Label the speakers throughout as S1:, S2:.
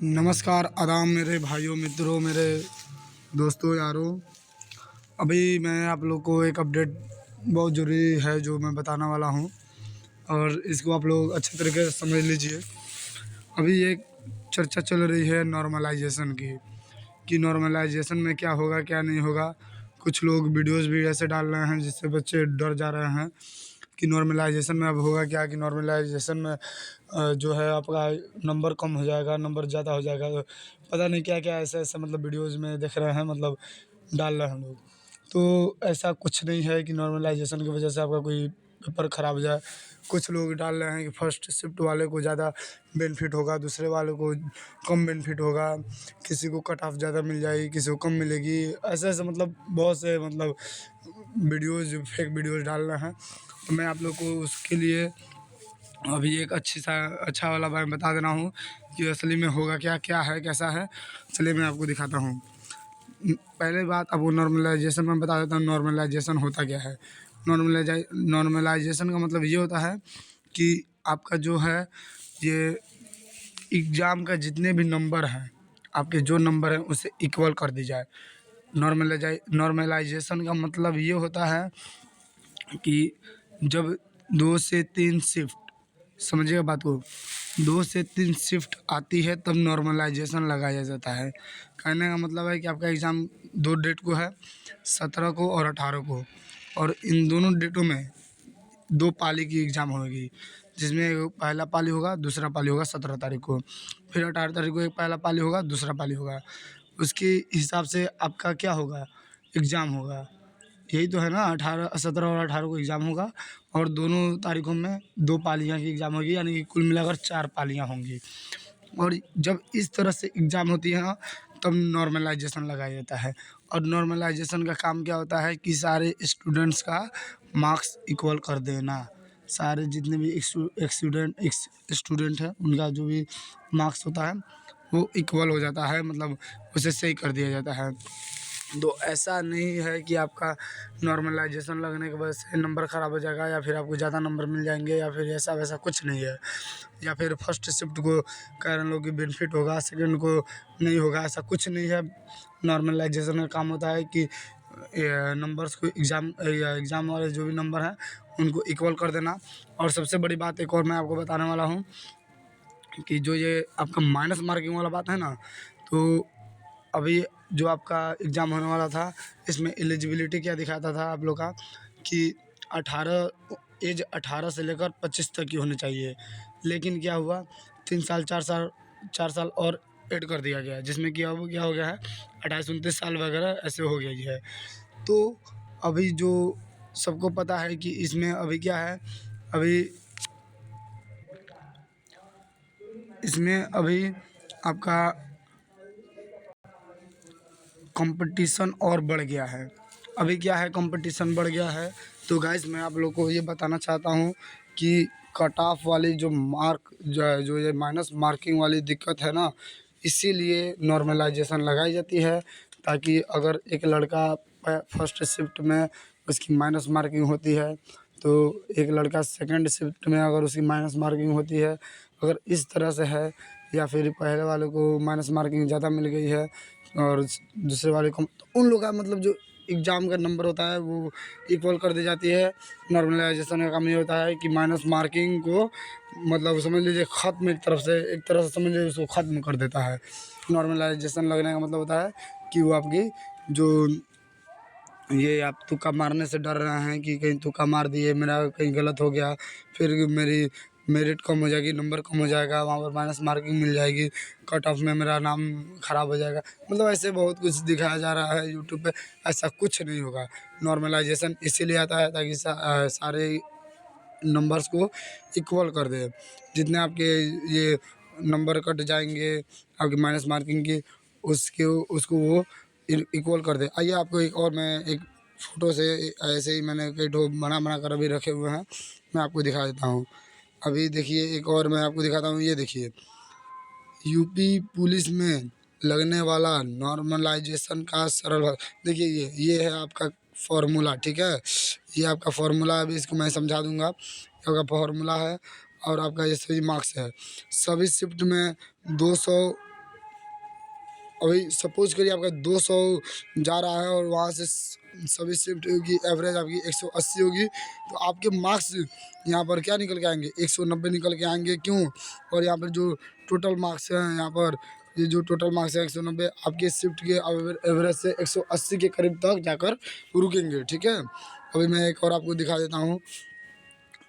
S1: नमस्कार आदाब मेरे भाइयों मित्रों मेरे दोस्तों यारों। अभी मैं आप लोग को एक अपडेट बहुत ज़रूरी है जो मैं बताने वाला हूँ और इसको आप लोग अच्छे तरीके से समझ लीजिए। अभी एक चर्चा चल रही है नॉर्मलाइजेशन की कि नॉर्मलाइजेशन में क्या होगा क्या नहीं होगा। कुछ लोग वीडियोस भी ऐसे डाल रहे हैं जिससे बच्चे डर जा रहे हैं कि नॉर्मलाइजेशन में अब होगा क्या, कि नॉर्मलाइजेशन में जो है आपका नंबर कम हो जाएगा, नंबर ज़्यादा हो जाएगा। तो पता नहीं क्या क्या ऐसे ऐसे मतलब वीडियोज़ में देख रहे हैं, मतलब डाल रहे हैं लोग। तो ऐसा कुछ नहीं है कि नॉर्मलाइजेशन की वजह से आपका कोई पेपर ख़राब हो जाए। कुछ लोग डाल रहे हैं कि फर्स्ट शिफ्ट वाले को ज़्यादा बेनिफिट होगा, दूसरे वाले को कम बेनिफिट होगा, किसी को कट ऑफ ज़्यादा मिल जाएगी, किसी को कम मिलेगी। ऐसे ऐसे मतलब बहुत से मतलब वीडियोज़ फेक वीडियोज़ डाल रहे हैं। तो मैं आप लोग को उसके लिए अभी एक अच्छा वाला मैं बता दे रहा हूँ कि असली में होगा क्या क्या है कैसा है। चलिए मैं आपको दिखाता हूँ। पहले बात आपको नॉर्मलाइजेशन में बता देता हूँ। नॉर्मलाइजेशन होता क्या है। नॉर्मलाइजेशन का मतलब ये होता है कि आपका जो है ये एग्ज़ाम का जितने भी नंबर हैं, आपके जो नंबर हैं उसे इक्वल कर दी जाए। नॉर्मलाइजेशन का मतलब ये होता है कि जब 2 से 3 शिफ्ट, समझिएगा बात को, 2 से 3 शिफ्ट आती है तब नॉर्मलाइजेशन लगाया जाता है। कहने का मतलब है कि आपका एग्ज़ाम 2 डेट को है, 17 को और 18 को, और इन दोनों डेटों में 2 पाली की एग्ज़ाम होगी, जिसमें एक पहला पाली होगा, दूसरा पाली होगा 17 तारीख को, फिर 18 तारीख को एक पहला पाली होगा, दूसरा पाली होगा। उसके हिसाब से आपका क्या होगा, एग्ज़ाम होगा। यही तो है ना, 18 17 और 18 को एग्ज़ाम होगा और दोनों तारीखों में 2 पालियाँ की एग्ज़ाम होगी, यानी कि कुल मिलाकर 4 पालियाँ होंगी। और जब इस तरह से एग्ज़ाम होती है ना, तब नॉर्मलाइजेशन लगाया जाता है। और नॉर्मलाइजेशन का काम क्या होता है कि सारे स्टूडेंट्स का मार्क्स इक्वल कर देना। सारे जितने भी स्टूडेंट हैं उनका जो भी मार्क्स होता है वो इक्वल हो जाता है, मतलब उसे सही कर दिया जाता है। तो ऐसा नहीं है कि आपका नॉर्मलाइजेशन लगने की वजह से नंबर ख़राब हो जाएगा या फिर आपको ज़्यादा नंबर मिल जाएंगे, या फिर ऐसा वैसा कुछ नहीं है। या फिर फर्स्ट शिफ्ट को कह रहे लोग कि बेनिफिट होगा, सेकंड को नहीं होगा, ऐसा कुछ नहीं है। नॉर्मलाइजेशन का काम होता है कि नंबर्स को एग्ज़ाम वाले जो भी नंबर हैं उनको इक्वल कर देना। और सबसे बड़ी बात एक और मैं आपको बताने वाला हूँ कि जो ये आपका माइनस मार्किंग वाला बात है ना, तो अभी जो आपका एग्ज़ाम होने वाला था इसमें एलिजिबिलिटी क्या दिखाता था आप लोग का कि 18 से लेकर 25 तक की होनी चाहिए। लेकिन क्या हुआ, 3 साल 4 साल और ऐड कर दिया गया, जिसमें कि अब क्या हो गया है, 28 29 साल वगैरह ऐसे हो गया है। तो अभी जो सबको पता है कि इसमें अभी क्या है, अभी इसमें अभी आपका कंपटीशन और बढ़ गया है। अभी क्या है, कंपटीशन बढ़ गया है। तो गाइस मैं आप लोग को ये बताना चाहता हूँ कि कट ऑफ वाली जो मार्क जो ये माइनस मार्किंग वाली दिक्कत है ना, इसीलिए नॉर्मलाइजेशन लगाई जाती है। ताकि अगर एक लड़का फर्स्ट शिफ्ट में उसकी माइनस मार्किंग होती है, तो एक लड़का सेकंड शिफ्ट में अगर उसकी माइनस मार्किंग होती है, अगर इस तरह से है, या फिर पहले वाले को माइनस मार्किंग ज़्यादा मिल गई है और दूसरे वाले को, तो उन लोग का मतलब जो एग्ज़ाम का नंबर होता है वो इक्वल कर दी जाती है। नॉर्मलाइजेशन का काम ये होता है कि माइनस मार्किंग को मतलब समझ लीजिए ख़त्म, एक तरह से समझ लीजिए उसको ख़त्म कर देता है। नॉर्मलाइजेशन लगने का मतलब होता है कि वो आपकी जो ये आप तुक्का मारने से डर रहे हैं कि कहीं तुक्का मार दिए, मेरा कहीं गलत हो गया, फिर मेरी मेरिट कम हो जाएगी, नंबर कम हो जाएगा, वहाँ पर माइनस मार्किंग मिल जाएगी, कट ऑफ में मेरा नाम ख़राब हो जाएगा, मतलब ऐसे बहुत कुछ दिखाया जा रहा है यूट्यूब पे। ऐसा कुछ नहीं होगा। नॉर्मलाइजेशन इसीलिए आता है ताकि सारे नंबर्स को इक्वल कर दे। जितने आपके ये नंबर कट जाएंगे आपकी माइनस मार्किंग की, उसके उसको वो इक्वल कर दे। आइए आपको एक और मैं एक फ़ोटो से ऐसे ही मैंने कई ठो बना कर अभी रखे हुए हैं, मैं आपको दिखा देता हूँ। अभी देखिए एक और मैं आपको दिखाता हूँ, ये देखिए यूपी पुलिस में लगने वाला नॉर्मलाइजेशन का सरल देखिए ये है आपका फार्मूला, ठीक है। ये आपका फार्मूला, अभी इसको मैं समझा दूंगा। ये आपका फार्मूला है और आपका ये सभी मार्क्स है। सभी शिफ्ट में 200 अभी सपोज करिए आपका 200 जा रहा है और वहाँ से सभी शिफ्ट की एवरेज आपकी 180 होगी, तो आपके मार्क्स यहाँ पर क्या निकल के आएंगे, 190 निकल के आएंगे। क्यों? और यहाँ पर जो टोटल मार्क्स हैं, यहाँ पर ये जो टोटल मार्क्स है 190 आपके शिफ्ट के एवरेज से 180 के करीब तक जाकर रुकेंगे। ठीक है, अभी मैं एक और आपको दिखा देता हूँ।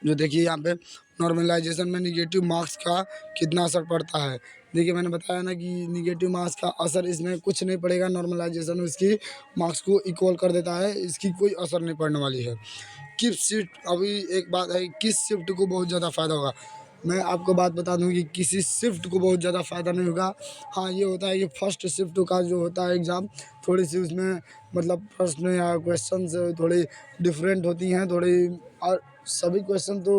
S1: जो देखिए यहाँ पे नॉर्मलाइजेशन में निगेटिव मार्क्स का कितना असर पड़ता है। देखिए मैंने बताया ना कि निगेटिव मार्क्स का असर इसमें कुछ नहीं पड़ेगा। नॉर्मलाइजेशन इसकी मार्क्स को इक्वल कर देता है, इसकी कोई असर नहीं पड़ने वाली है। किस शिफ्ट, अभी एक बात है, किस शिफ्ट को बहुत ज़्यादा फ़ायदा होगा। मैं आपको बात बता दूं कि किसी शिफ्ट को बहुत ज़्यादा फ़ायदा नहीं होगा। हाँ, ये होता है कि फर्स्ट शिफ्ट का जो होता है एग्ज़ाम, थोड़ी सी उसमें मतलब प्रश्न या क्वेश्चन थोड़ी डिफरेंट होती हैं थोड़ी, और सभी क्वेश्चन तो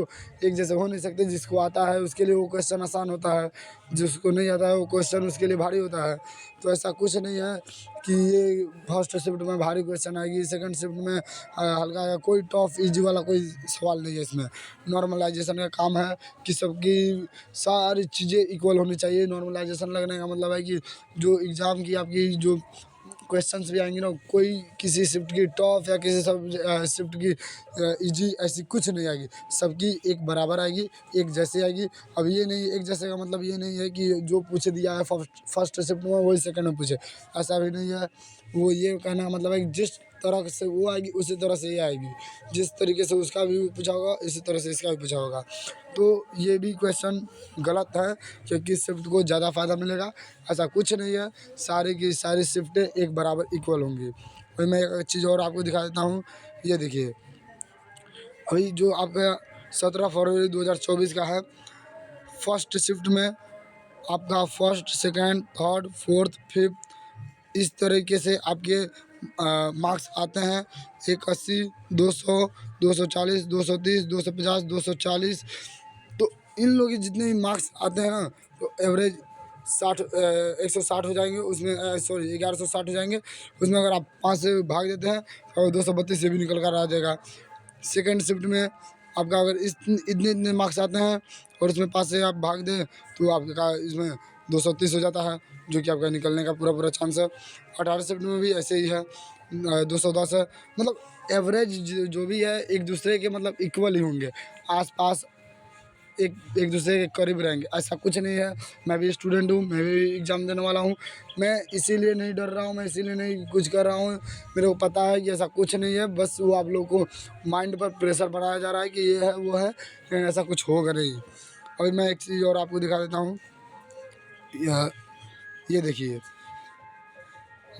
S1: एक जैसे हो नहीं सकते। जिसको आता है उसके लिए वो क्वेश्चन आसान होता है, जिसको नहीं आता है वो क्वेश्चन उसके लिए भारी होता है। तो ऐसा कुछ नहीं है कि ये फर्स्ट शिफ्ट में भारी क्वेश्चन आएगी, सेकंड शिफ्ट में हल्का आएगा। कोई टफ इजी वाला कोई सवाल नहीं है इसमें। नॉर्मलाइजेशन का काम है कि सबकी सारी चीज़ें इक्वल होनी चाहिए। नॉर्मलाइजेशन लगने का मतलब है कि जो एग्ज़ाम की आपकी जो क्वेश्चंस भी आएंगे ना, कोई किसी शिफ्ट की टफ या किसी सब शिफ्ट की इजी ऐसी कुछ नहीं आएगी। सबकी एक बराबर आएगी, एक जैसे आएगी। अब ये नहीं, एक जैसे का मतलब ये नहीं है कि जो पूछ दिया है फर्स्ट शिफ्ट में वही सेकंड में पूछे, ऐसा भी नहीं है। वो ये कहना का मतलब है कि जिस तरह से वो आएगी उसी तरह से ये आएगी। जिस तरीके से उसका भी पूछा होगा इसी तरह से इसका भी पूछा होगा। तो ये भी क्वेश्चन गलत है कि किस शिफ्ट को ज़्यादा फ़ायदा मिलेगा, ऐसा कुछ नहीं है। सारी की सारी शिफ्टें एक बराबर इक्वल होंगी। और मैं एक चीज़ और आपको दिखा देता हूँ। ये देखिए, अभी जो आपका 17 फरवरी 2024 का है, फर्स्ट शिफ्ट में आपका first, second, third, fourth, fifth इस तरीके से आपके मार्क्स आते हैं। 180, 200, 240, 230, 250, 240। तो इन लोगों के जितने भी मार्क्स आते हैं ना, तो एवरेज 160 हो जाएंगे उसमें, सॉरी 1160 हो जाएंगे उसमें। अगर आप 5 से भाग देते हैं तो 232 से भी निकल कर आ जाएगा। सेकेंड शिफ्ट में आपका अगर इतने इतने मार्क्स आते हैं और उसमें 5 से आप भाग दें तो आपका इसमें 230 हो जाता है, जो कि आपका निकलने का पूरा पूरा चांस है। 18 शिफ्ट में भी ऐसे ही है, 210 है। मतलब एवरेज जो भी है एक दूसरे के मतलब इक्वल ही होंगे, आसपास एक एक दूसरे के करीब रहेंगे। ऐसा कुछ नहीं है। मैं भी स्टूडेंट हूँ, मैं भी एग्ज़ाम देने वाला हूँ। मैं इसीलिए नहीं डर रहा हूँ, मैं इसीलिए नहीं कुछ कर रहा हूँ। मेरे को पता है कि ऐसा कुछ नहीं है, बस वो आप लोग को माइंड पर प्रेशर बनाया जा रहा है कि ये है वो है, लेकिन ऐसा कुछ होगा नहीं। अभी मैं एक चीज़ और आपको दिखा देता हूँ। ये देखिए,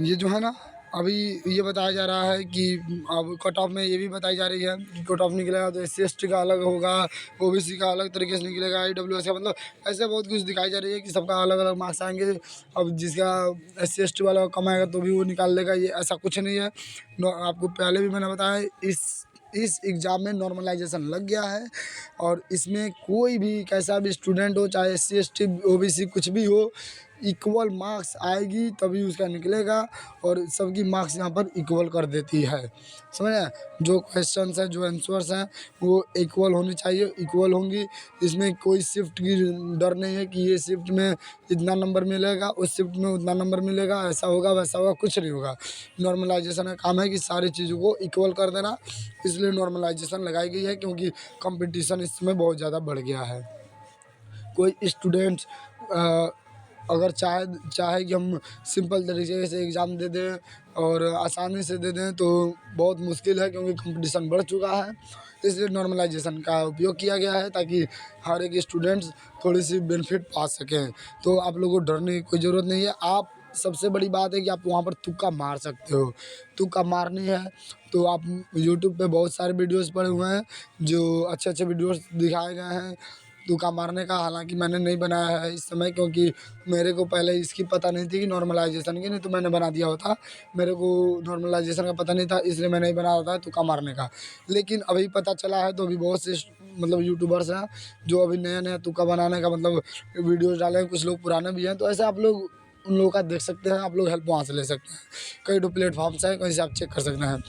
S1: ये जो है ना, अभी ये बताया जा रहा है कि अब कट ऑफ में ये भी बताई जा रही है कि कट ऑफ निकलेगा तो SC/ST का अलग होगा, OBC का अलग तरीके से निकलेगा, EWS का, मतलब ऐसे बहुत कुछ दिखाई जा रही है कि सबका अलग अलग मार्क्स आएंगे। अब जिसका SC/ST वाला कम आएगा तो भी वो निकाल लेगा, ये ऐसा कुछ नहीं है। आपको पहले भी मैंने बताया, इस एग्ज़ाम में नॉर्मलाइजेशन लग गया है और इसमें कोई भी कैसा भी स्टूडेंट हो, चाहे SC/ST OBC कुछ भी हो, इक्वल मार्क्स आएगी तभी उसका निकलेगा। और सबकी मार्क्स यहाँ पर इक्वल कर देती है, समझ रहे हैं। जो क्वेश्चंस हैं, जो आंसर्स हैं, वो इक्वल होनी चाहिए, इक्वल होंगी। इसमें कोई शिफ्ट की डर नहीं है कि ये शिफ्ट में इतना नंबर मिलेगा, उस शिफ्ट में उतना नंबर मिलेगा, ऐसा होगा वैसा होगा, कुछ नहीं होगा। नॉर्मलाइजेशन का काम है कि सारी चीज़ों को इक्वल कर देना, इसलिए नॉर्मलाइजेशन लगाई गई है, क्योंकि कंपटीशन इस समय बहुत ज़्यादा बढ़ गया है। कोई स्टूडेंट अगर चाहे कि हम सिंपल तरीके से एग्ज़ाम दे दें और आसानी से दे दें तो बहुत मुश्किल है, क्योंकि कंपटीशन बढ़ चुका है। इसलिए नॉर्मलाइजेशन का उपयोग किया गया है ताकि हर एक स्टूडेंट्स थोड़ी सी बेनिफिट पा सकें। तो आप लोगों को डरने की कोई ज़रूरत नहीं है। आप, सबसे बड़ी बात है कि आप वहाँ पर तुक्का मार सकते हो। तुक्का मारनी है तो आप यूट्यूब पे बहुत सारे वीडियोस पड़े हुए हैं जो अच्छे अच्छे वीडियोस दिखाए गए हैं तुक्का मारने का। हालांकि मैंने नहीं बनाया है इस समय, क्योंकि मेरे को पहले इसकी पता नहीं थी कि नॉर्मलाइजेशन की, नहीं तो मैंने बना दिया होता। मेरे को नॉर्मलाइजेशन का पता नहीं था, इसलिए मैं नहीं बना रहा था तुक्का मारने का। लेकिन अभी पता चला है तो अभी बहुत से मतलब यूट्यूबर्स हैं जो अभी नया नया तुक्का बनाने का मतलब वीडियोज़ डाले हैं। कुछ लोग पुराने भी हैं, तो ऐसे आप लोग उन लोगों का देख सकते हैं, आप लोग हेल्प वहाँ से ले सकते हैं। कई तो प्लेटफॉर्म्स हैं, कहीं से आप चेक कर सकते हैं।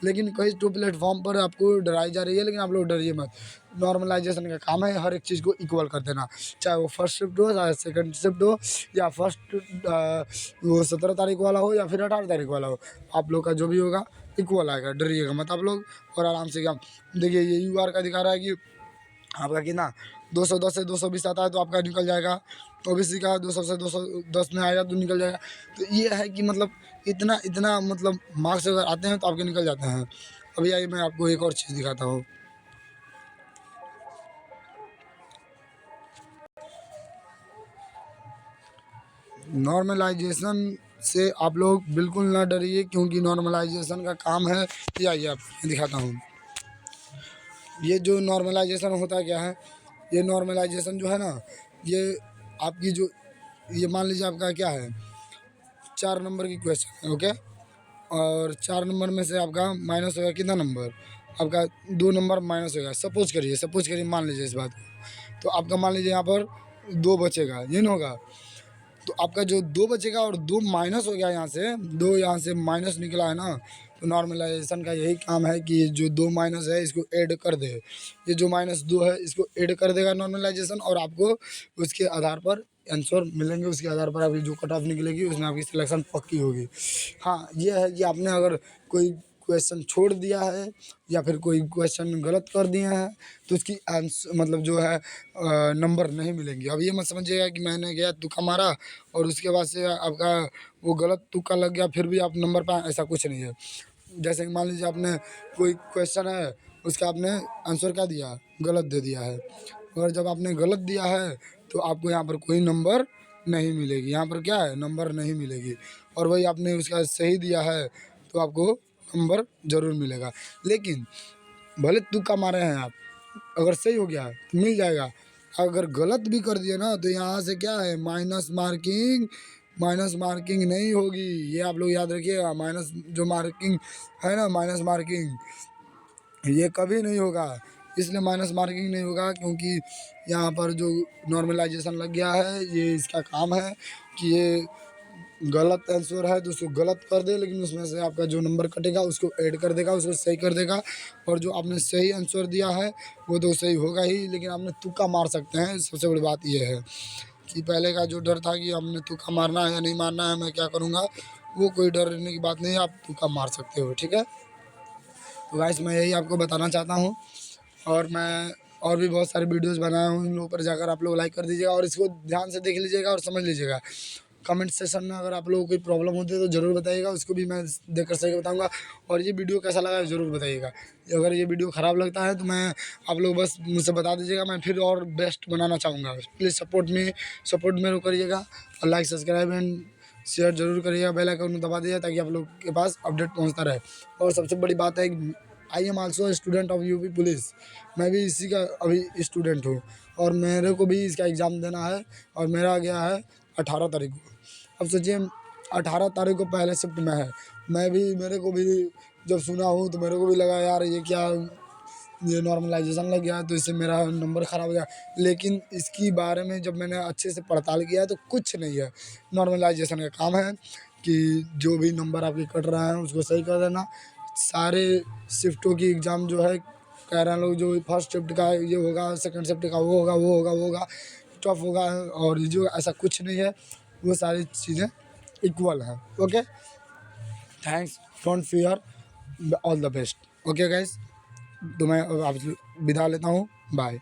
S1: लेकिन कई तो प्लेटफॉर्म पर आपको डराई जा रही है, लेकिन आप लोग डरिए मत। नॉर्मलाइजेशन का काम है हर एक चीज़ को इक्वल कर देना, चाहे वो फर्स्ट शिफ्ट हो, चाहे सेकंड शिफ्ट हो, या फर्स्ट वो 17 तारीख वाला हो या फिर 18 तारीख वाला हो, आप लोग का जो भी होगा इक्वल आएगा। डरिएगा मत आप लोग, और आराम से काम देखिए। ये UR का दिखा रहा है कि आपका कितना 210 से 220 आता है तो आपका निकल जाएगा। OBC का 200 से 210 में आएगा तो निकल जाएगा। तो ये है कि मतलब इतना इतना मतलब मार्क्स अगर आते हैं तो आपके निकल जाते हैं। अभी आइए मैं आपको एक और चीज़ दिखाता हूँ। नॉर्मलाइजेशन से आप लोग बिल्कुल ना डरिए, क्योंकि नॉर्मलाइजेशन का काम है। ये आइए आपको दिखाता हूँ। ये जो नॉर्मलाइजेशन होता क्या है, ये नॉर्मलाइजेशन जो है ना, ये आपकी जो ये मान लीजिए आपका क्या है 4 नंबर की क्वेश्चन है, ओके। और 4 नंबर में से आपका माइनस होगा कितना नंबर, आपका 2 नंबर माइनस होगा। सपोज करिए मान लीजिए इस बात को, तो आपका मान लीजिए यहाँ पर 2 बचेगा, ये ना होगा। तो आपका जो 2 बचेगा और 2 माइनस हो गया यहाँ से, 2 यहाँ से माइनस निकला है ना, तो नॉर्मलाइजेशन का यही काम है कि जो 2 माइनस है इसको ऐड कर दे। ये जो -2 है इसको ऐड कर देगा नॉर्मलाइजेशन, और आपको उसके आधार पर आंसर मिलेंगे। उसके आधार पर आपकी जो कट ऑफ निकलेगी उसमें आपकी सिलेक्शन पक्की होगी। हाँ, ये है कि आपने अगर कोई क्वेश्चन छोड़ दिया है या फिर कोई क्वेश्चन गलत कर दिए हैं तो उसकी आंसर मतलब जो है नंबर नहीं मिलेंगे। अब ये मत समझिएगा कि मैंने गया तुक्का मारा और उसके बाद से आपका वो गलत तुक्का लग गया फिर भी आप नंबर पाए, ऐसा कुछ नहीं है। जैसे कि मान लीजिए आपने कोई क्वेश्चन है उसका आपने आंसर क्या दिया, गलत दे दिया है, और जब आपने गलत दिया है तो आपको यहाँ पर कोई नंबर नहीं मिलेगी। यहाँ पर क्या है, नंबर नहीं मिलेगी। और वही आपने उसका सही दिया है तो आपको नंबर ज़रूर मिलेगा। लेकिन भले तुक्का मारे हैं आप, अगर सही हो गया तो मिल जाएगा। अगर गलत भी कर दिया ना तो यहाँ से क्या है, माइनस मार्किंग नहीं होगी। ये आप लोग याद रखिएगा, माइनस जो मार्किंग है ना, माइनस मार्किंग ये कभी नहीं होगा। इसलिए माइनस मार्किंग नहीं होगा क्योंकि यहाँ पर जो नॉर्मलाइजेशन लग गया है, ये इसका काम है कि ये गलत आंसर है तो उसको गलत कर दे, लेकिन उसमें से आपका जो नंबर कटेगा उसको ऐड कर देगा, उसको सही कर देगा। और जो आपने सही आंसर दिया है वो तो सही होगा ही, लेकिन आपने तुक्का मार सकते हैं। सबसे बड़ी बात यह है कि पहले का जो डर था कि हमने तुक्का मारना है या नहीं मारना है, मैं क्या करूँगा, वो कोई डरने की बात नहीं है। आप तुक्का मार सकते हो, ठीक है। तो गाइस मैं यही आपको बताना चाहता हूँ, और मैं और भी बहुत सारे वीडियोस बनाया हूँ, इन लोगों पर जाकर आप लोग लाइक कर दीजिएगा और इसको ध्यान से देख लीजिएगा और समझ लीजिएगा। कमेंट सेशन में अगर आप लोगों को कोई प्रॉब्लम होती है तो ज़रूर बताइएगा, उसको भी मैं देखकर सही बताऊंगा। और ये वीडियो कैसा लगा है ज़रूर बताइएगा। अगर ये वीडियो ख़राब लगता है तो मैं आप लोग बस मुझसे बता दीजिएगा, मैं फिर और बेस्ट बनाना चाहूँगा। प्लीज़ सपोर्ट मेरे को करिएगा, और लाइक सब्सक्राइब एंड शेयर जरूर करिएगा। बेल आइकन दबा दीजिए ताकि आप लोग के पास अपडेट पहुँचता रहे। और सबसे बड़ी बात है, I am also student of UP police. मैं भी इसी का अभी स्टूडेंट हूँ, और मेरे को भी इसका एग्ज़ाम देना है, और मेरा आ गया है 18 तारीख को। अब सोचिए 18 तारीख को पहले शिफ्ट में है। मेरे को भी जब सुना हूँ तो मेरे को भी लगा यार ये क्या, ये नॉर्मलाइजेशन लग गया है तो इससे मेरा नंबर ख़राब हो गया। लेकिन इसकी बारे में जब मैंने अच्छे से पड़ताल किया है तो कुछ नहीं है। नॉर्मलाइजेशन का काम है कि जो भी नंबर आपके कट रहा है उसको सही कर देना। सारे शिफ्टों की एग्ज़ाम जो है कह रहे हैं लोग, जो फर्स्ट शिफ्ट का ये होगा, सेकंड शिफ्ट का वो होगा टफ होगा, और जो ऐसा कुछ नहीं है, वो सारी चीज़ें इक्वल हैं। Okay, thanks, don't fear, all the best. Okay guys, तो मैं अब आपसे विदा लेता हूँ, बाय।